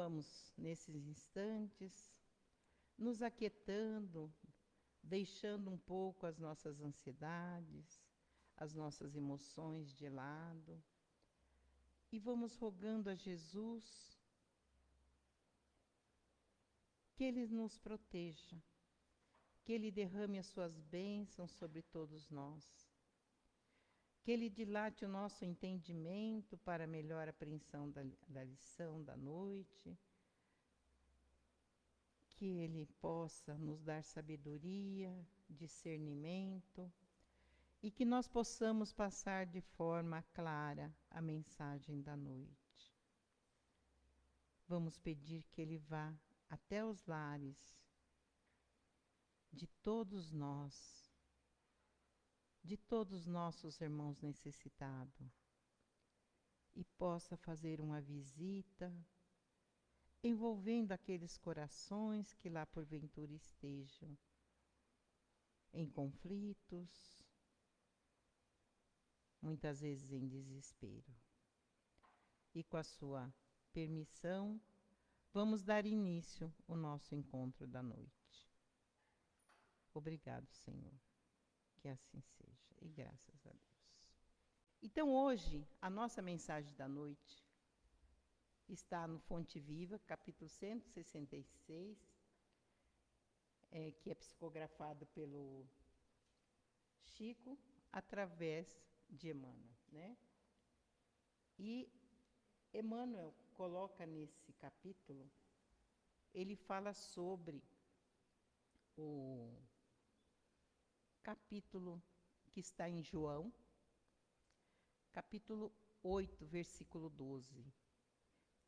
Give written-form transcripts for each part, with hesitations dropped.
vamos, nesses instantes, nos aquietando, deixando um pouco as nossas ansiedades, as nossas emoções de lado, e vamos rogando a Jesus que Ele nos proteja, que Ele derrame as suas bênçãos sobre todos nós, que Ele dilate o nosso entendimento para melhor apreensão da lição da noite, que Ele possa nos dar sabedoria, discernimento, e que nós possamos passar de forma clara a mensagem da noite. Vamos pedir que Ele vá até os lares de todos nós, de todos nossos irmãos necessitados, e possa fazer uma visita envolvendo aqueles corações que lá porventura estejam em conflitos, muitas vezes em desespero. E com a sua permissão, vamos dar início ao nosso encontro da noite. Obrigado, Senhor. Que assim seja. E graças a Deus. Então, hoje, a nossa mensagem da noite está no Fonte Viva, capítulo 166, que é psicografado pelo Chico, através de Emmanuel, né? E Emmanuel coloca nesse capítulo, ele fala sobre o capítulo que está em João, capítulo 8, versículo 12,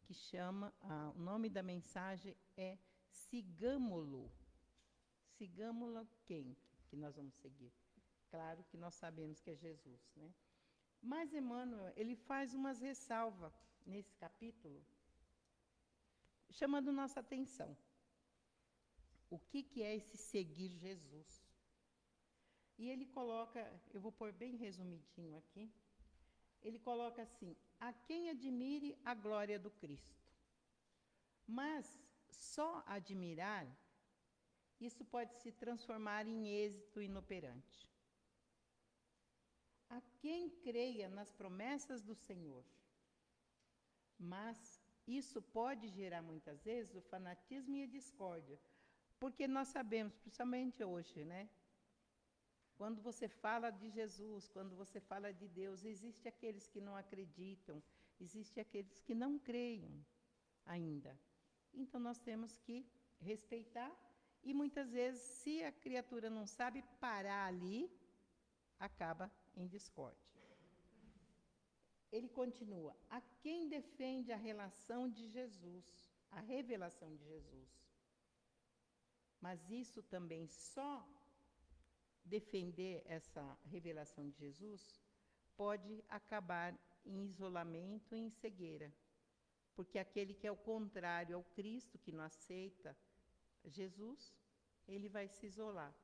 que chama, o nome da mensagem é Sigamo-lo. Sigamo-lo quem que nós vamos seguir? Claro que nós sabemos que é Jesus, né? Mas Emmanuel, ele faz umas ressalvas nesse capítulo, chamando nossa atenção. O que é esse seguir Jesus? E ele coloca, eu vou pôr bem resumidinho aqui, ele coloca assim: a quem admire a glória do Cristo. Mas só admirar, isso pode se transformar em êxito inoperante. A quem creia nas promessas do Senhor. Mas isso pode gerar muitas vezes o fanatismo e a discórdia, porque nós sabemos, principalmente hoje, né? Quando você fala de Jesus, quando você fala de Deus, existe aqueles que não acreditam, existe aqueles que não creem ainda. Então nós temos que respeitar, e muitas vezes, se a criatura não sabe parar ali, acaba em discórdia. Ele continua: a quem defende a relação de Jesus, a revelação de Jesus. Mas isso também só defender essa revelação de Jesus pode acabar em isolamento e em cegueira. Porque aquele que é o contrário ao Cristo, que não aceita Jesus, ele vai se isolar.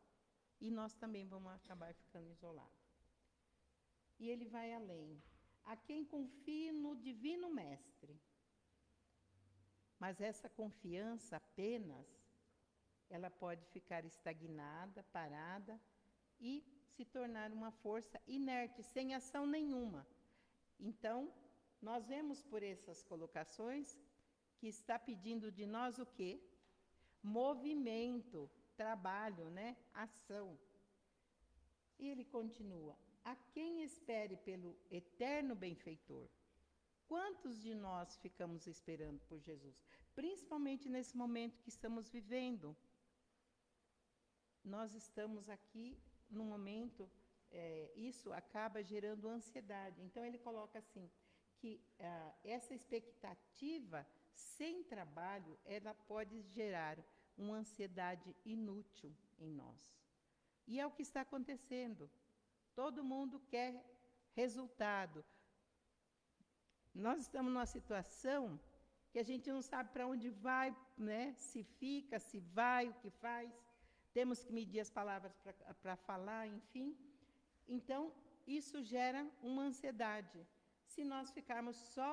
E nós também vamos acabar ficando isolados. E ele vai além. A quem confie no Divino Mestre. Mas essa confiança apenas, ela pode ficar estagnada, parada, e se tornar uma força inerte, sem ação nenhuma. Então, nós vemos por essas colocações que está pedindo de nós o quê? Movimento, trabalho, né? Ação. E ele continua: a quem espere pelo eterno benfeitor. Quantos de nós ficamos esperando por Jesus? Principalmente nesse momento que estamos vivendo. Nós estamos aqui num momento, isso acaba gerando ansiedade. Então ele coloca assim, que essa expectativa sem trabalho, ela pode gerar uma ansiedade inútil em nós. E é o que está acontecendo. Todo mundo quer resultado. Nós estamos numa situação que a gente não sabe para onde vai, né? Se fica, se vai, o que faz. Temos que medir as palavras para falar, enfim. Então, isso gera uma ansiedade. Se nós ficarmos só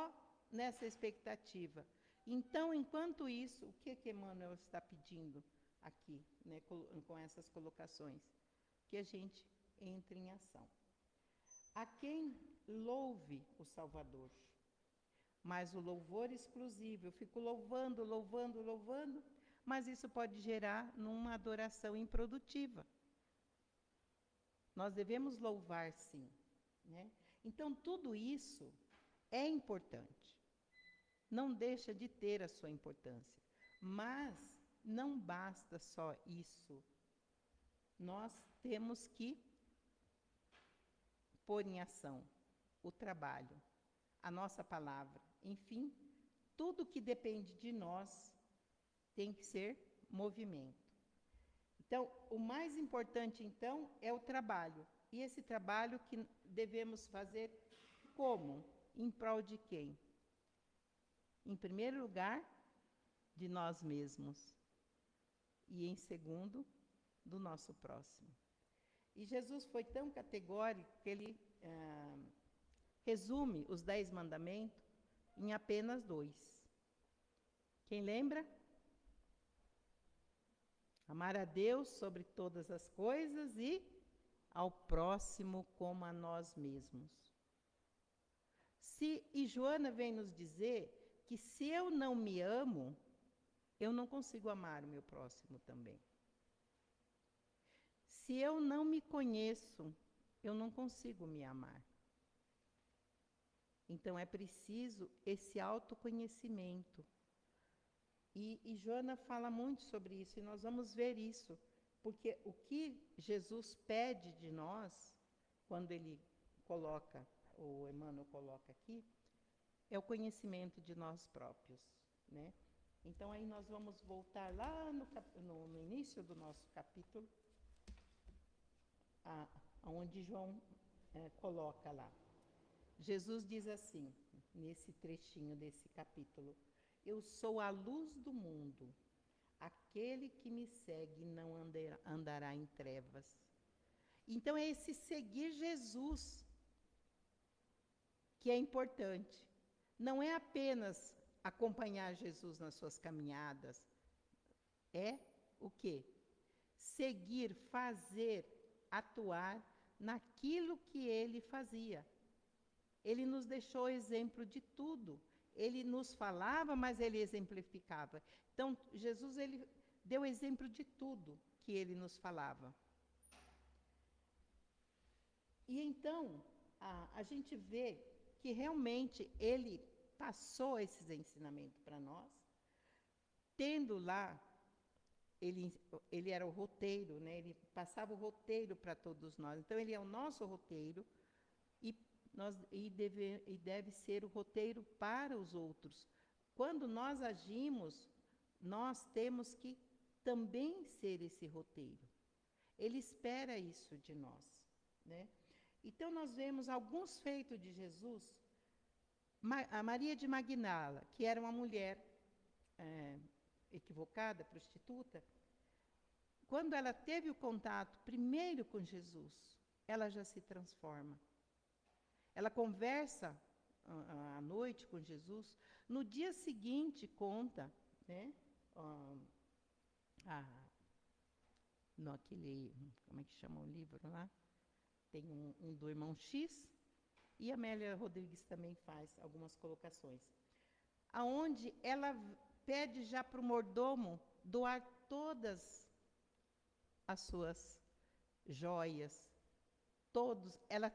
nessa expectativa. Então, enquanto isso, o que Emmanuel está pedindo aqui, né, com essas colocações? Que a gente entre em ação. Há quem louve o Salvador, mas o louvor exclusivo, eu fico louvando, louvando, louvando, mas isso pode gerar numa adoração improdutiva. Nós devemos louvar, sim, né? Então, tudo isso é importante. Não deixa de ter a sua importância. Mas não basta só isso. Nós temos que pôr em ação o trabalho, a nossa palavra. Enfim, tudo que depende de nós tem que ser movimento. Então, o mais importante, então, é o trabalho. E esse trabalho que devemos fazer como? Em prol de quem? Em primeiro lugar, de nós mesmos. E em segundo, do nosso próximo. E Jesus foi tão categórico que ele resume os 10 mandamentos em apenas 2. Quem lembra? Amar a Deus sobre todas as coisas e ao próximo como a nós mesmos. E Joana vem nos dizer que se eu não me amo, eu não consigo amar o meu próximo também. Se eu não me conheço, eu não consigo me amar. Então é preciso esse autoconhecimento. E Joana fala muito sobre isso, e nós vamos ver isso, porque o que Jesus pede de nós, quando ele coloca, o Emmanuel coloca aqui, é o conhecimento de nós próprios, né? Então aí nós vamos voltar lá no início do nosso capítulo, onde João coloca lá. Jesus diz assim, nesse trechinho desse capítulo: eu sou a luz do mundo. Aquele que me segue não andará em trevas. Então é esse seguir Jesus que é importante. Não é apenas acompanhar Jesus nas suas caminhadas. É o quê? Seguir, fazer, atuar naquilo que ele fazia. Ele nos deixou exemplo de tudo. Ele nos falava, mas ele exemplificava. Então, Jesus ele deu exemplo de tudo que ele nos falava. E então, a gente vê que realmente ele passou esses ensinamentos para nós, tendo lá, ele era o roteiro, né? Ele passava o roteiro para todos nós. Então, ele é o nosso roteiro e deve ser o roteiro para os outros. Quando nós agimos, nós temos que também ser esse roteiro. Ele espera isso de nós, né? Então, nós vemos alguns feitos de Jesus. A Maria de Magdala, que era uma mulher equivocada, prostituta, quando ela teve o contato primeiro com Jesus, ela já se transforma. Ela conversa à noite com Jesus. No dia seguinte, conta, né? Como é que chama o livro lá? Tem um do irmão X, e a Amélia Rodrigues também faz algumas colocações. Aonde ela pede já para o mordomo doar todas as suas joias, ela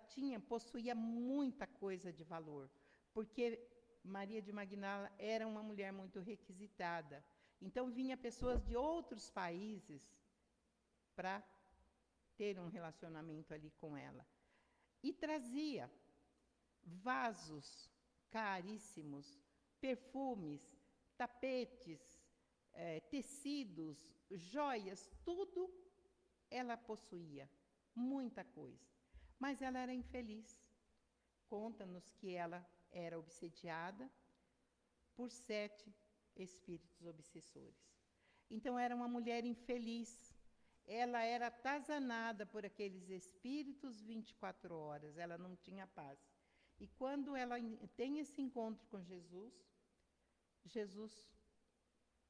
possuía muita coisa de valor, porque Maria de Magdala era uma mulher muito requisitada. Então, vinha pessoas de outros países para ter um relacionamento ali com ela. E trazia vasos caríssimos, perfumes, tapetes, tecidos, joias, tudo ela possuía, muita coisa. Mas ela era infeliz. Conta-nos que ela era obsediada por 7 espíritos obsessores. Então, era uma mulher infeliz. Ela era atazanada por aqueles espíritos 24 horas, ela não tinha paz. E quando ela tem esse encontro com Jesus, Jesus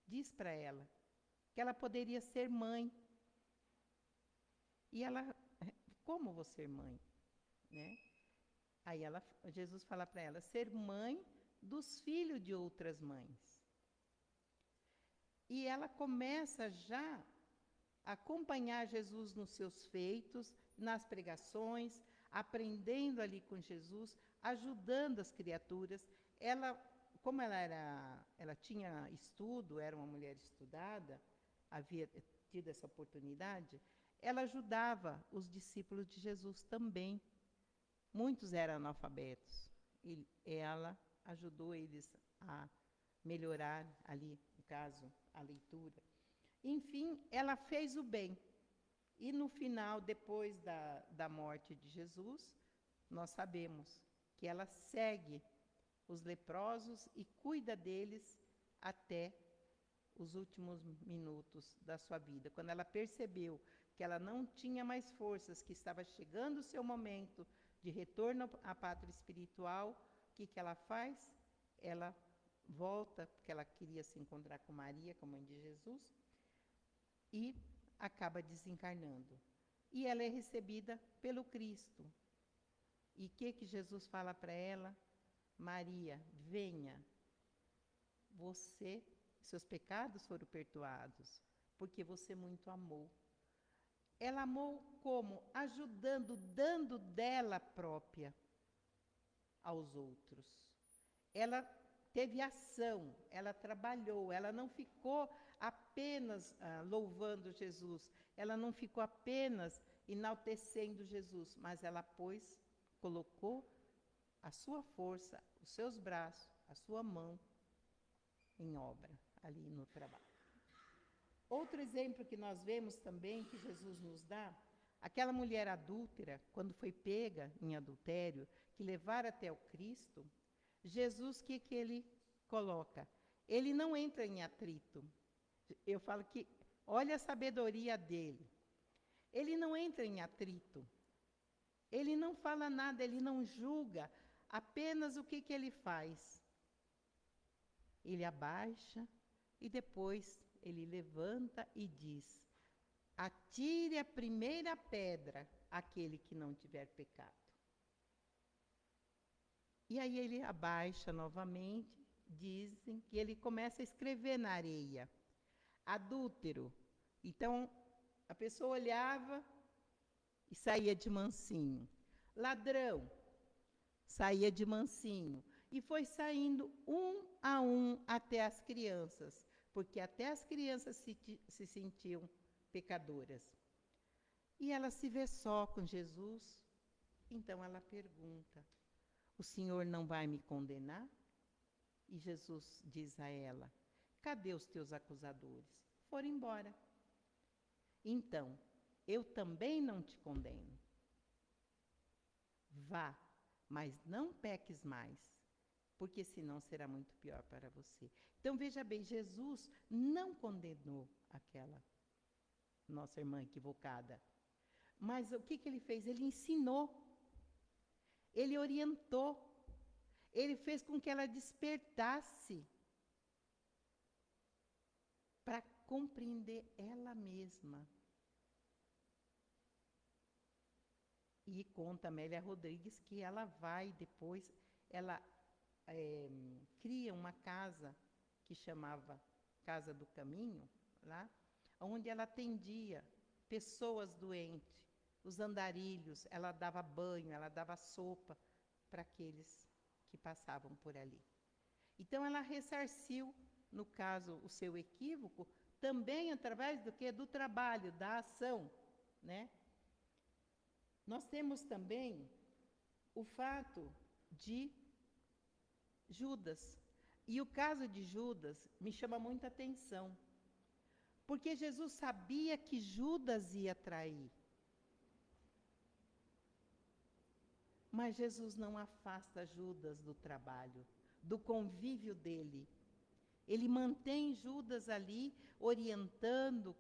diz para ela que ela poderia ser mãe. E ela, como vou ser mãe? Né? Aí Jesus fala para ela, ser mãe dos filhos de outras mães. E ela começa já a acompanhar Jesus nos seus feitos, nas pregações, aprendendo ali com Jesus, ajudando as criaturas. Ela, como ela tinha estudo, era uma mulher estudada, havia tido essa oportunidade, ela ajudava os discípulos de Jesus também. Muitos eram analfabetos. E ela ajudou eles a melhorar ali, no caso, a leitura. Enfim, ela fez o bem. E no final, depois da morte de Jesus, nós sabemos que ela segue os leprosos e cuida deles até os últimos minutos da sua vida. Quando ela percebeu que ela não tinha mais forças, que estava chegando o seu momento de retorno à pátria espiritual, o que ela faz? Ela volta, porque ela queria se encontrar com Maria, com a mãe de Jesus, e acaba desencarnando. E ela é recebida pelo Cristo. E o que Jesus fala para ela? Maria, venha, seus pecados foram perdoados, porque você muito amou. Ela amou como? Ajudando, dando dela própria aos outros. Ela teve ação, ela trabalhou, ela não ficou apenas louvando Jesus, ela não ficou apenas enaltecendo Jesus, mas ela colocou a sua força, os seus braços, a sua mão em obra, ali no trabalho. Outro exemplo que nós vemos também, que Jesus nos dá, aquela mulher adúltera, quando foi pega em adultério, que levaram até o Cristo, Jesus, o que ele coloca? Ele não entra em atrito. Eu falo que, olha a sabedoria dele. Ele não entra em atrito. Ele não fala nada, ele não julga. Apenas o que ele faz? Ele abaixa e depois ele levanta e diz: atire a primeira pedra aquele que não tiver pecado. E aí ele abaixa novamente, dizem que ele começa a escrever na areia. Adúltero. Então, a pessoa olhava e saía de mansinho. Ladrão, saía de mansinho. E foi saindo um a um até as crianças, porque até as crianças se sentiam pecadoras. E ela se vê só com Jesus, então ela pergunta: o Senhor não vai me condenar? E Jesus diz a ela: cadê os teus acusadores? Foram embora. Então, eu também não te condeno. Vá, mas não peques mais, porque senão será muito pior para você. Então, veja bem, Jesus não condenou aquela nossa irmã equivocada. Mas o que ele fez? Ele ensinou, ele orientou, ele fez com que ela despertasse para compreender ela mesma. E conta Amélia Rodrigues que ela vai depois, ela cria uma casa que chamava Casa do Caminho, lá, onde ela atendia pessoas doentes, os andarilhos, ela dava banho, ela dava sopa para aqueles que passavam por ali. Então, ela ressarciu, no caso, o seu equívoco, também através do quê? Do trabalho, da ação, né? Nós temos também o fato de Judas. E o caso de Judas me chama muita atenção, porque Jesus sabia que Judas ia trair. Mas Jesus não afasta Judas do trabalho, do convívio dele. Ele mantém Judas ali, orientando,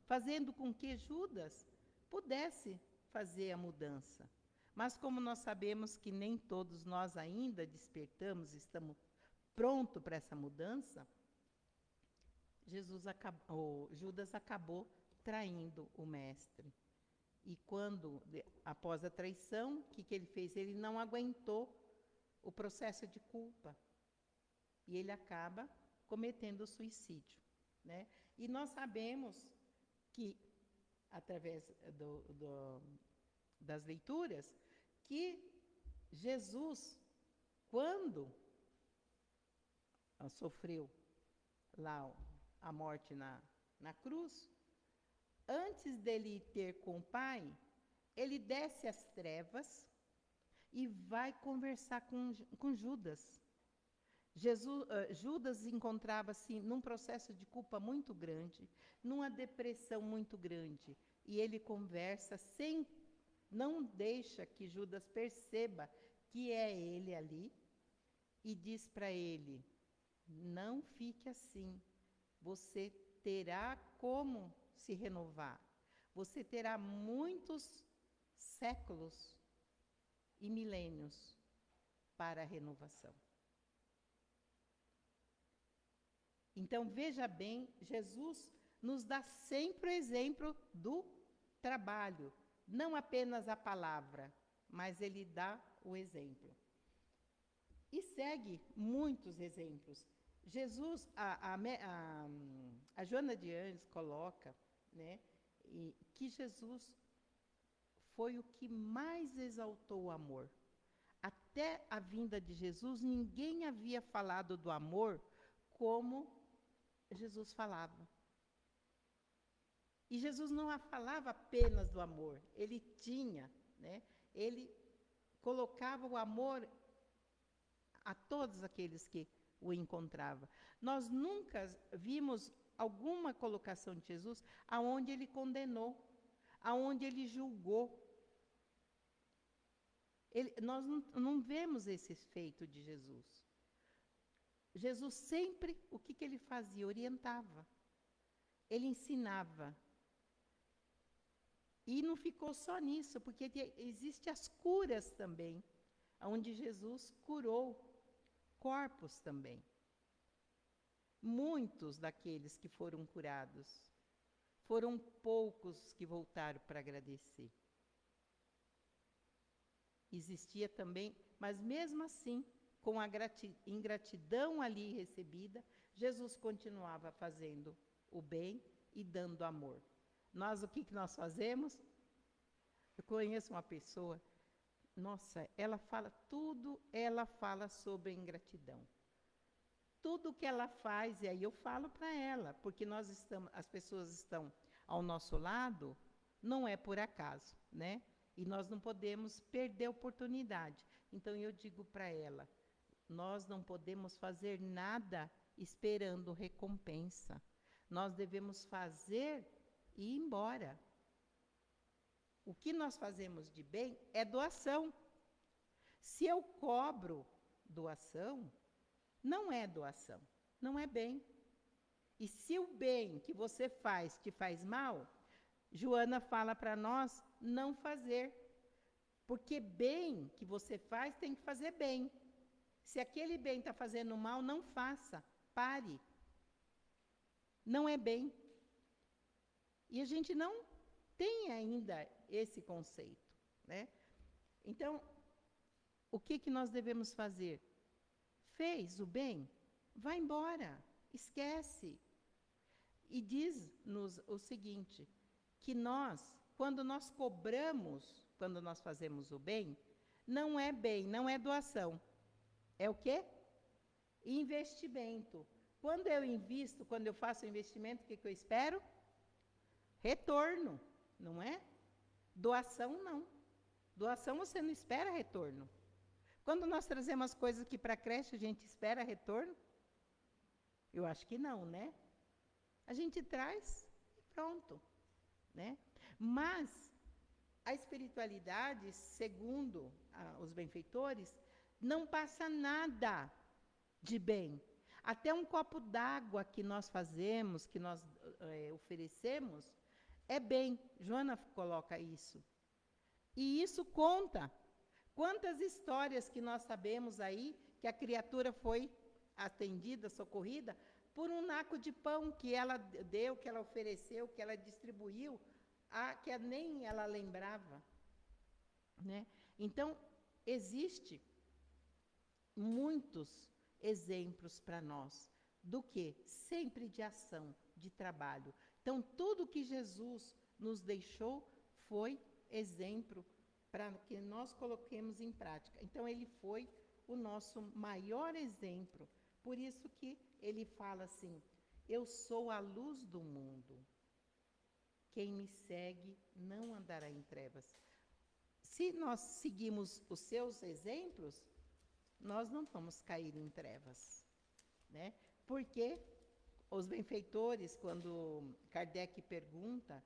fazendo com que Judas pudesse fazer a mudança. Mas como nós sabemos que nem todos nós ainda despertamos, estamos pronto para essa mudança, Judas acabou traindo o mestre. E após a traição, o que ele fez? Ele não aguentou o processo de culpa. E ele acaba cometendo suicídio, né? E nós sabemos que, através das leituras, que Jesus, quando sofreu lá a morte na cruz, antes dele ter com o Pai, ele desce às trevas e vai conversar com Judas. Judas encontrava-se num processo de culpa muito grande, numa depressão muito grande, e ele conversa não deixa que Judas perceba que é ele ali, e diz para ele: não fique assim, você terá como se renovar, você terá muitos séculos e milênios para a renovação. Então, veja bem, Jesus nos dá sempre o exemplo do trabalho, não apenas a palavra, mas ele dá o exemplo. E segue muitos exemplos. Jesus, a Joana de Anjos coloca, né, que Jesus foi o que mais exaltou o amor. Até a vinda de Jesus, ninguém havia falado do amor como Jesus falava. E Jesus não falava apenas do amor, ele tinha, né, ele colocava o amor a todos aqueles que o encontravam. Nós nunca vimos alguma colocação de Jesus aonde ele condenou, aonde ele julgou. Nós não vemos esse efeito de Jesus. Jesus sempre, o que ele fazia? Orientava. Ele ensinava. E não ficou só nisso, porque existem as curas também, onde Jesus curou corpos também. Muitos daqueles que foram curados, foram poucos que voltaram para agradecer. Existia também, mas mesmo assim, com a ingratidão ali recebida, Jesus continuava fazendo o bem e dando amor. O que nós fazemos? Eu conheço uma pessoa, nossa, ela fala sobre a ingratidão. Tudo que ela faz, e aí eu falo para ela, porque as pessoas estão ao nosso lado, não é por acaso, né? E nós não podemos perder a oportunidade. Então eu digo para ela, nós não podemos fazer nada esperando recompensa. Nós devemos fazer e ir embora. O que nós fazemos de bem é doação. Se eu cobro doação, não é doação, não é bem. E se o bem que você faz te faz mal, Joana fala para nós não fazer. Porque bem que você faz, tem que fazer bem. Se aquele bem está fazendo mal, não faça, pare. Não é bem. E a gente não tem ainda esse conceito, né? Então, o que nós devemos fazer? Fez o bem? Vai embora, esquece. E diz-nos o seguinte, que quando nós cobramos, quando nós fazemos o bem, não é bem, não é doação. É o quê? Investimento. Quando eu invisto, quando eu faço investimento, o que eu espero? Retorno, não é? Doação, não. Doação você não espera retorno. Quando nós trazemos coisas aqui para a creche, a gente espera retorno? Eu acho que não, né? A gente traz e pronto, né? Mas a espiritualidade, segundo os benfeitores, não passa nada de bem. Até um copo d'água que nós fazemos, que nós oferecemos, é bem. Joana coloca isso. E isso conta. Quantas histórias que nós sabemos aí que a criatura foi atendida, socorrida, por um naco de pão que ela deu, que ela ofereceu, que ela distribuiu, que nem ela lembrava, né? Então, existe muitos exemplos para nós do que? Sempre de ação, de trabalho. Então, tudo que Jesus nos deixou foi exemplo para que nós coloquemos em prática. Então, ele foi o nosso maior exemplo. Por isso que ele fala assim: eu sou a luz do mundo. Quem me segue não andará em trevas. Se nós seguimos os seus exemplos, nós não vamos cair em trevas, né? Porque os benfeitores, quando Kardec pergunta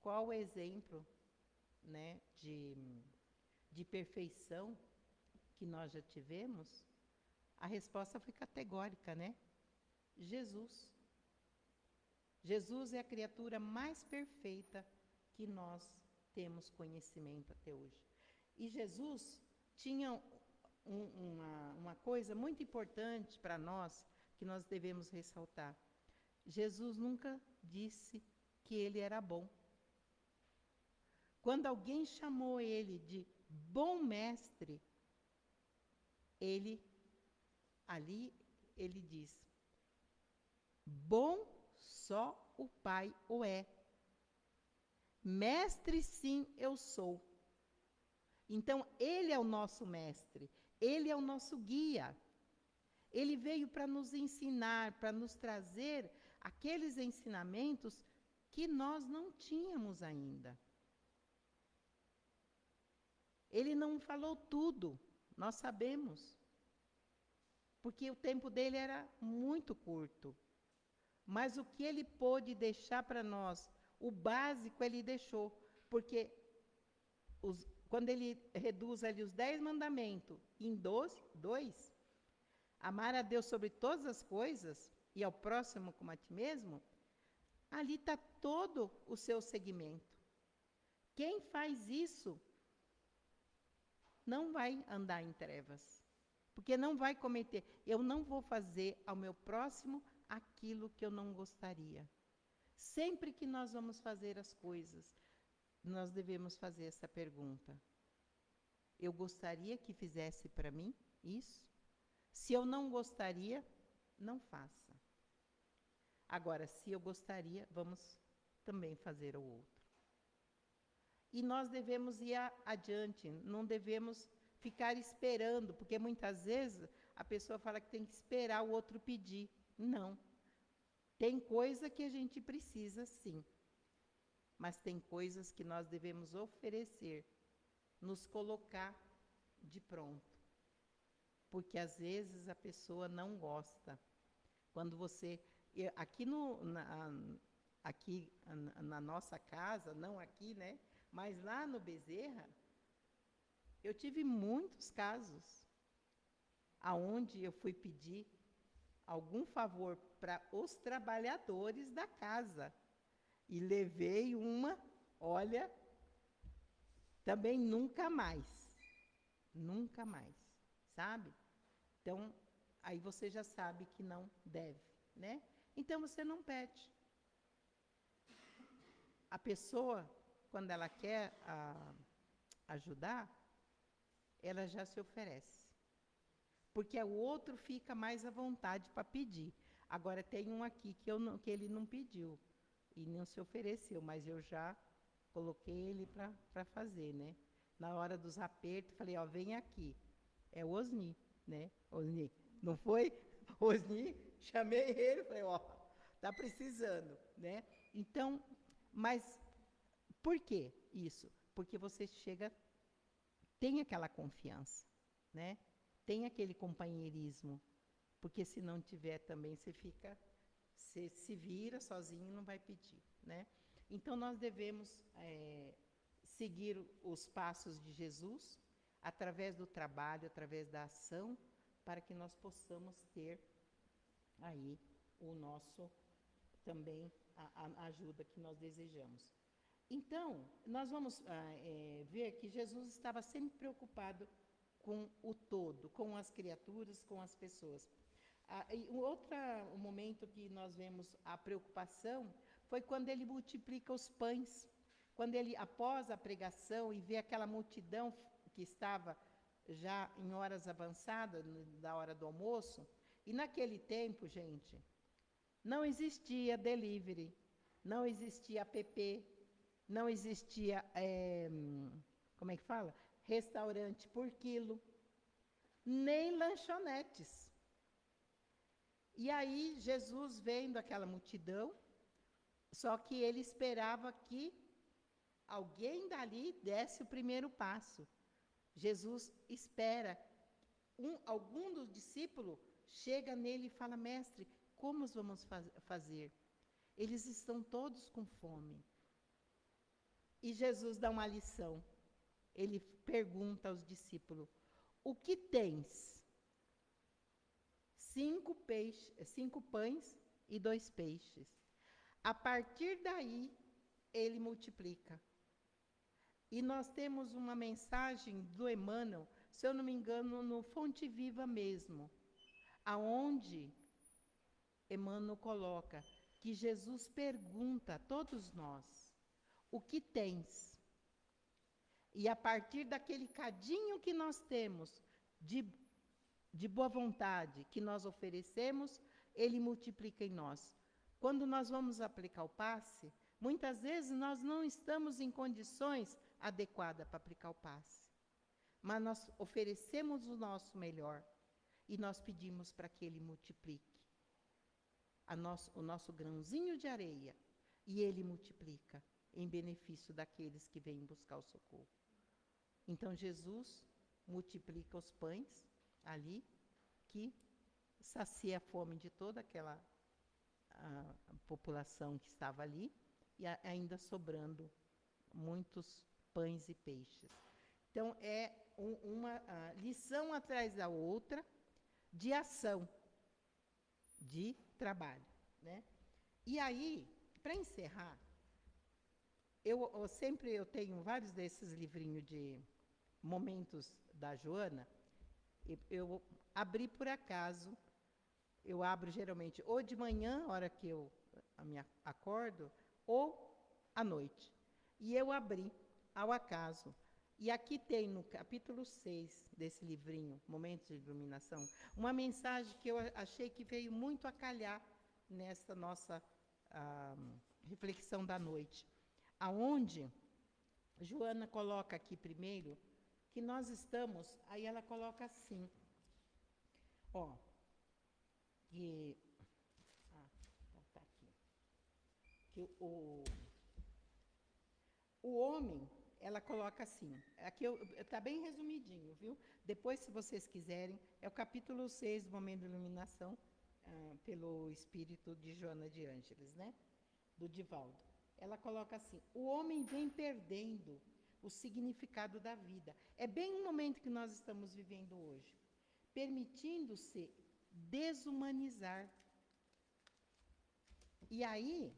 qual o exemplo, né, de perfeição que nós já tivemos, a resposta foi categórica, né? Jesus. Jesus é a criatura mais perfeita que nós temos conhecimento até hoje. E Jesus tinha uma coisa muito importante para nós, que nós devemos ressaltar. Jesus nunca disse que ele era bom. Quando alguém chamou ele de bom mestre, ele diz: bom só o Pai o é. Mestre, sim, eu sou. Então, ele é o nosso mestre, ele é o nosso guia. Ele veio para nos ensinar, para nos trazer aqueles ensinamentos que nós não tínhamos ainda. Ele não falou tudo, nós sabemos, porque o tempo dele era muito curto. Mas o que ele pôde deixar para nós, o básico ele deixou, porque quando ele reduz ali os 10 mandamentos em 2, amar a Deus sobre todas as coisas e ao próximo como a ti mesmo, ali está todo o seu segmento. Quem faz isso não vai andar em trevas, porque não vai cometer. Eu não vou fazer ao meu próximo aquilo que eu não gostaria. Sempre que nós vamos fazer as coisas, nós devemos fazer essa pergunta: eu gostaria que fizesse para mim isso? Se eu não gostaria, não faça. Agora, se eu gostaria, vamos também fazer o outro. E nós devemos ir adiante, não devemos ficar esperando, porque muitas vezes a pessoa fala que tem que esperar o outro pedir. Não. Tem coisa que a gente precisa, sim. Mas tem coisas que nós devemos oferecer, nos colocar de pronto. Porque às vezes a pessoa não gosta. Quando você... Aqui na nossa casa, não aqui, né? Mas lá no Bezerra, eu tive muitos casos aonde eu fui pedir algum favor para os trabalhadores da casa. E levei olha, também nunca mais. Nunca mais, sabe? Então, aí você já sabe que não deve, né? Então, você não pede. A pessoa, quando ela quer ajudar, ela já se oferece. Porque o outro fica mais à vontade para pedir. Agora, tem um aqui que ele não pediu e não se ofereceu, mas eu já coloquei ele para fazer, né? Na hora dos apertos, falei, ó, vem aqui. É o Osni, né? Osni, não foi? Osni, chamei ele, falei, ó, tá precisando, né? Então, mas por que isso? Porque você chega, tem aquela confiança, né? Tem aquele companheirismo, porque se não tiver também, você se vira sozinho e não vai pedir, né? Então, nós devemos seguir os passos de Jesus, através do trabalho, através da ação, para que nós possamos ter aí o nosso, também, a ajuda que nós desejamos. Então, nós vamos ver que Jesus estava sempre preocupado com o todo, com as criaturas, com as pessoas. E um momento que nós vemos a preocupação foi quando ele multiplica os pães. Quando ele, após a pregação, e vê aquela multidão que estava já em horas avançadas, da hora do almoço, e naquele tempo, gente, não existia delivery, não existia app, não existia, como é que fala? Restaurante por quilo, nem lanchonetes. E aí, Jesus, vendo aquela multidão, só que ele esperava que alguém dali desse o primeiro passo. Jesus espera. Algum dos discípulos chega nele e fala: mestre, como vamos fazer? Eles estão todos com fome. E Jesus dá uma lição. Ele pergunta aos discípulos: o que tens? 5 pães e 2 peixes. A partir daí, ele multiplica. E nós temos uma mensagem do Emmanuel, se eu não me engano, no Fonte Viva mesmo, aonde Emmanuel coloca que Jesus pergunta a todos nós: o que tens? E a partir daquele cadinho que nós temos de boa vontade, que nós oferecemos, ele multiplica em nós. Quando nós vamos aplicar o passe, muitas vezes nós não estamos em condições adequadas para aplicar o passe. Mas nós oferecemos o nosso melhor e nós pedimos para que ele multiplique o nosso grãozinho de areia, e ele multiplica em benefício daqueles que vêm buscar o socorro. Então, Jesus multiplica os pães ali, que sacia a fome de toda aquela a população que estava ali, e ainda sobrando muitos pães e peixes. Então, é uma lição atrás da outra de ação, de trabalho, né? E aí, para encerrar, eu tenho vários desses livrinhos de momentos da Joana. Eu abri por acaso, eu abro geralmente ou de manhã, a hora que eu me acordo, ou à noite. E eu abri ao acaso. E aqui tem, no capítulo 6 desse livrinho, Momentos de Iluminação, uma mensagem que eu achei que veio muito a calhar nessa nossa reflexão da noite, aonde Joana coloca aqui primeiro que nós estamos, aí ela coloca assim, ó, que, tá aqui, que o homem, ela coloca assim, aqui está bem resumidinho, viu? Depois, se vocês quiserem, é o capítulo 6 do Momento de Iluminação, pelo espírito de Joana de Ângeles, né? Do Divaldo. Ela coloca assim: o homem vem perdendo o significado da vida. É bem o momento que nós estamos vivendo hoje, permitindo-se desumanizar. E aí,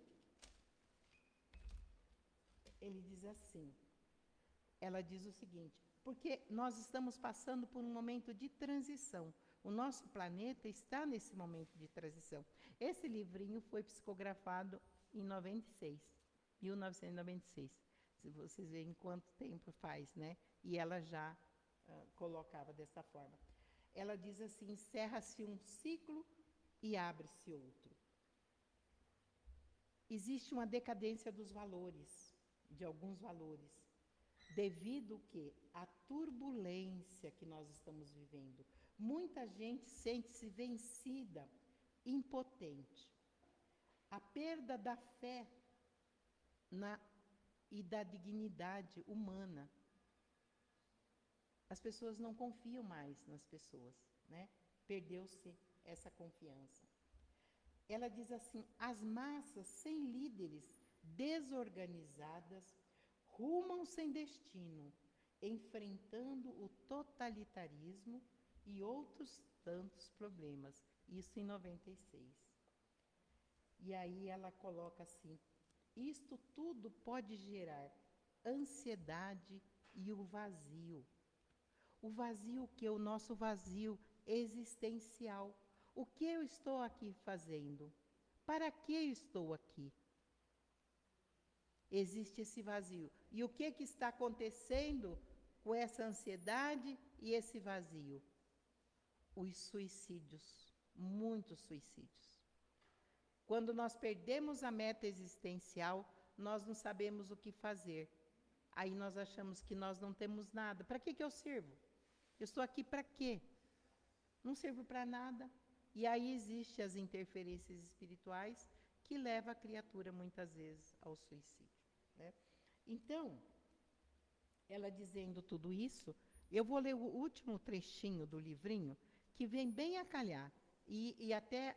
ele diz assim, ela diz o seguinte: porque nós estamos passando por um momento de transição. O nosso planeta está nesse momento de transição. Esse livrinho foi psicografado em 1996. Se vocês veem quanto tempo faz, né? E ela já colocava dessa forma. Ela diz assim: encerra-se um ciclo e abre-se outro. Existe uma decadência dos valores, de alguns valores, devido ao quê? À turbulência que nós estamos vivendo. Muita gente sente-se vencida, impotente. A perda da fé e da dignidade humana. As pessoas não confiam mais nas pessoas, né? Perdeu-se essa confiança. Ela diz assim: as massas sem líderes, desorganizadas, rumam sem destino, enfrentando o totalitarismo e outros tantos problemas. Isso em 96. E aí ela coloca assim: isto tudo pode gerar ansiedade e o vazio. O vazio que é o nosso vazio existencial. O que eu estou aqui fazendo? Para que eu estou aqui? Existe esse vazio. E o que está acontecendo com essa ansiedade e esse vazio? Os suicídios, muitos suicídios. Quando nós perdemos a meta existencial, nós não sabemos o que fazer. Aí nós achamos que nós não temos nada. Para que eu sirvo? Eu estou aqui para quê? Não sirvo para nada. E aí existem as interferências espirituais que levam a criatura, muitas vezes, ao suicídio. Né? Então, ela dizendo tudo isso, eu vou ler o último trechinho do livrinho, que vem bem a calhar. E até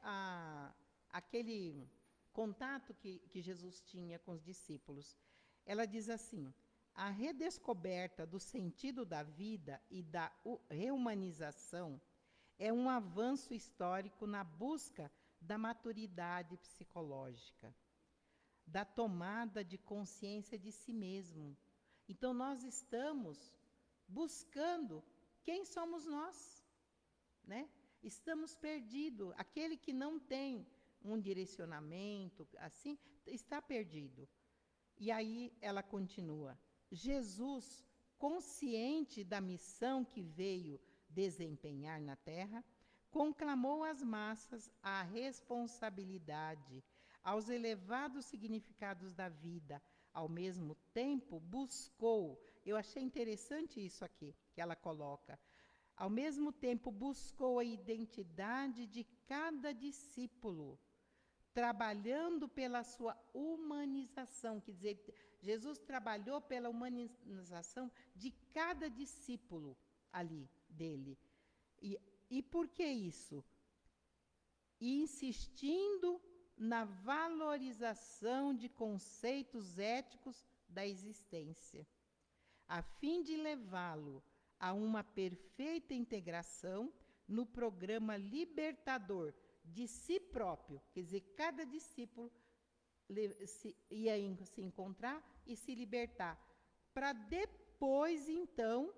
aquele contato que Jesus tinha com os discípulos. Ela diz assim: a redescoberta do sentido da vida e da reumanização é um avanço histórico na busca da maturidade psicológica, da tomada de consciência de si mesmo. Então, nós estamos buscando quem somos nós, né? Estamos perdidos. Aquele que não tem um direcionamento, assim, está perdido. E aí ela continua. Jesus, consciente da missão que veio desempenhar na Terra, conclamou às massas a responsabilidade, aos elevados significados da vida. Ao mesmo tempo, buscou, eu achei interessante isso aqui, que ela coloca, ao mesmo tempo buscou a identidade de cada discípulo, trabalhando pela sua humanização, quer dizer, Jesus trabalhou pela humanização de cada discípulo ali dele. E por que isso? Insistindo na valorização de conceitos éticos da existência, a fim de levá-lo a uma perfeita integração no programa libertador de si próprio, quer dizer, cada discípulo ia se encontrar e se libertar, para depois, então,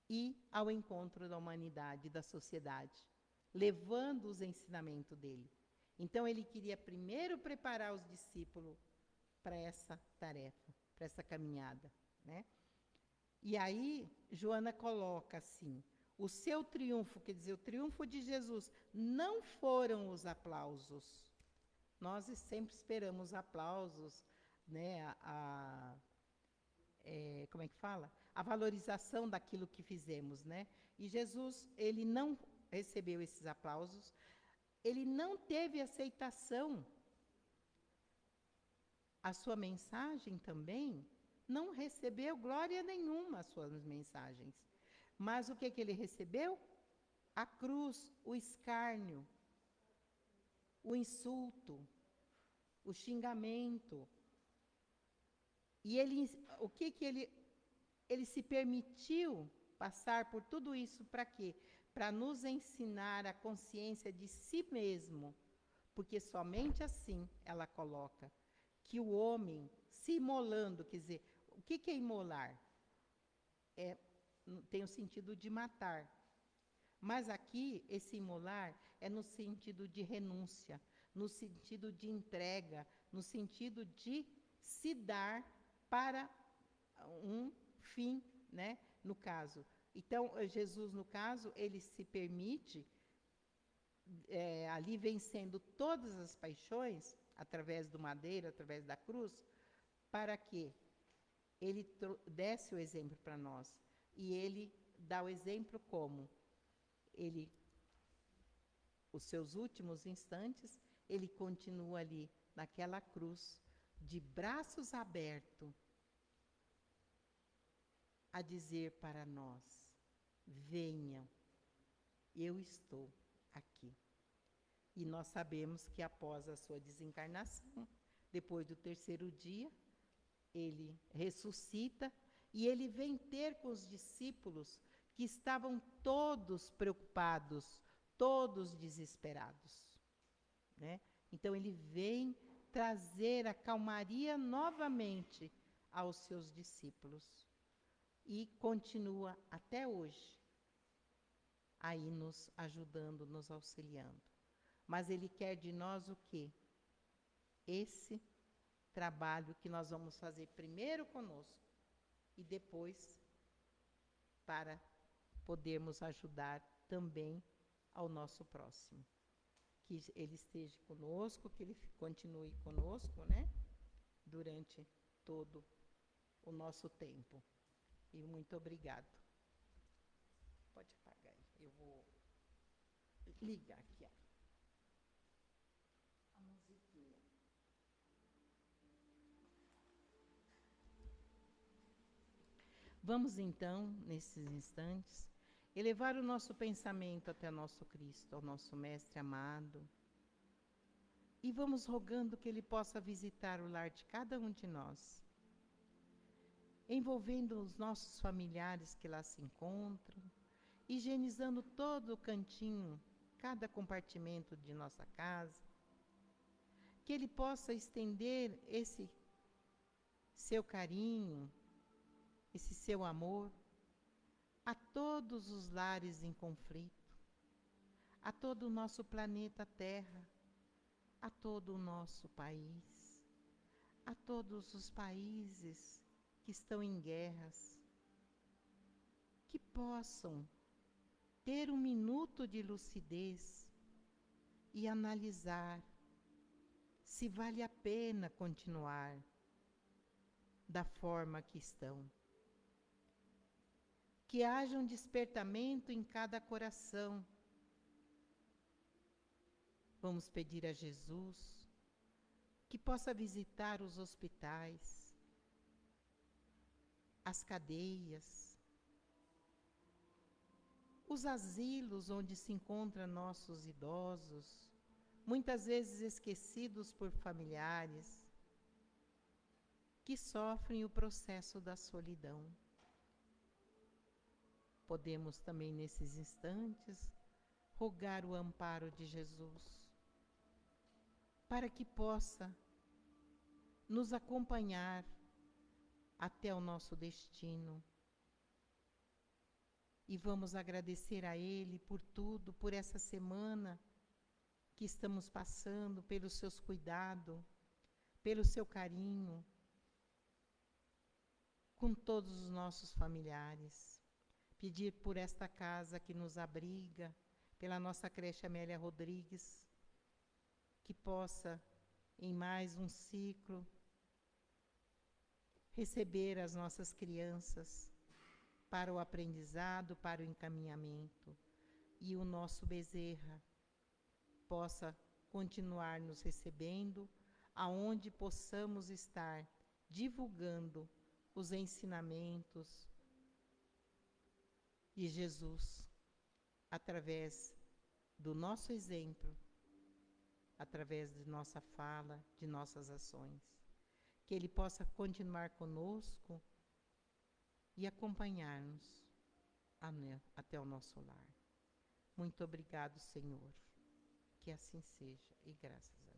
ir ao encontro da humanidade, da sociedade, levando os ensinamentos dele. Então, ele queria primeiro preparar os discípulos para essa tarefa, para essa caminhada, né? E aí, Joana coloca assim, o seu triunfo, quer dizer, o triunfo de Jesus, não foram os aplausos. Nós sempre esperamos aplausos, né? Como é que fala? A valorização daquilo que fizemos, né? E Jesus, ele não recebeu esses aplausos, ele não teve aceitação. A sua mensagem também não recebeu glória nenhuma, as suas mensagens. Mas o que ele recebeu? A cruz, o escárnio, o insulto, o xingamento. E o que ele se permitiu passar por tudo isso para quê? Para nos ensinar a consciência de si mesmo, porque somente assim ela coloca que o homem se imolando, quer dizer, o que é imolar? Tem o sentido de matar. Mas aqui, esse imolar é no sentido de renúncia, no sentido de entrega, no sentido de se dar para um fim, né? No caso. Então, Jesus, no caso, ele se permite, ali vencendo todas as paixões, através do madeiro, através da cruz, para que ele desse o exemplo para nós. E ele dá o exemplo como? Ele, os seus últimos instantes, ele continua ali, naquela cruz, de braços abertos, a dizer para nós, venham, eu estou aqui. E nós sabemos que após a sua desencarnação, depois do terceiro dia, ele ressuscita e ele vem ter com os discípulos que estavam todos preocupados, todos desesperados, né? Então ele vem trazer a calmaria novamente aos seus discípulos. e continua até hoje aí nos ajudando, nos auxiliando. Mas Ele quer de nós o quê? Esse trabalho que nós vamos fazer primeiro conosco e depois para podermos ajudar também ao nosso próximo. Que Ele esteja conosco, que Ele continue conosco, né? Durante todo o nosso tempo. E muito obrigado. Pode apagar aí. Eu vou ligar aqui, ó. A musiquinha. Vamos então, nesses instantes, elevar o nosso pensamento até nosso Cristo, ao nosso Mestre amado. E vamos rogando que Ele possa visitar o lar de cada um de nós, envolvendo os nossos familiares que lá se encontram, higienizando todo o cantinho, cada compartimento de nossa casa, que Ele possa estender esse seu carinho, esse seu amor a todos os lares em conflito, a todo o nosso planeta Terra, a todo o nosso país, a todos os países que estão em guerras, que possam ter um minuto de lucidez e analisar se vale a pena continuar da forma que estão. Que haja um despertamento em cada coração. Vamos pedir a Jesus que possa visitar os hospitais, as cadeias, os asilos onde se encontram nossos idosos, muitas vezes esquecidos por familiares, que sofrem o processo da solidão. Podemos também, nesses instantes, rogar o amparo de Jesus, para que possa nos acompanhar até o nosso destino. E vamos agradecer a Ele por tudo, por essa semana que estamos passando, pelos seus cuidados, pelo seu carinho, com todos os nossos familiares. Pedir por esta casa que nos abriga, pela nossa creche Amélia Rodrigues, que possa, em mais um ciclo, receber as nossas crianças para o aprendizado, para o encaminhamento, e o nosso Bezerra possa continuar nos recebendo, aonde possamos estar divulgando os ensinamentos de Jesus, através do nosso exemplo, através de nossa fala, de nossas ações. Que Ele possa continuar conosco e acompanhar-nos até o nosso lar. Muito obrigado, Senhor. Que assim seja, e graças a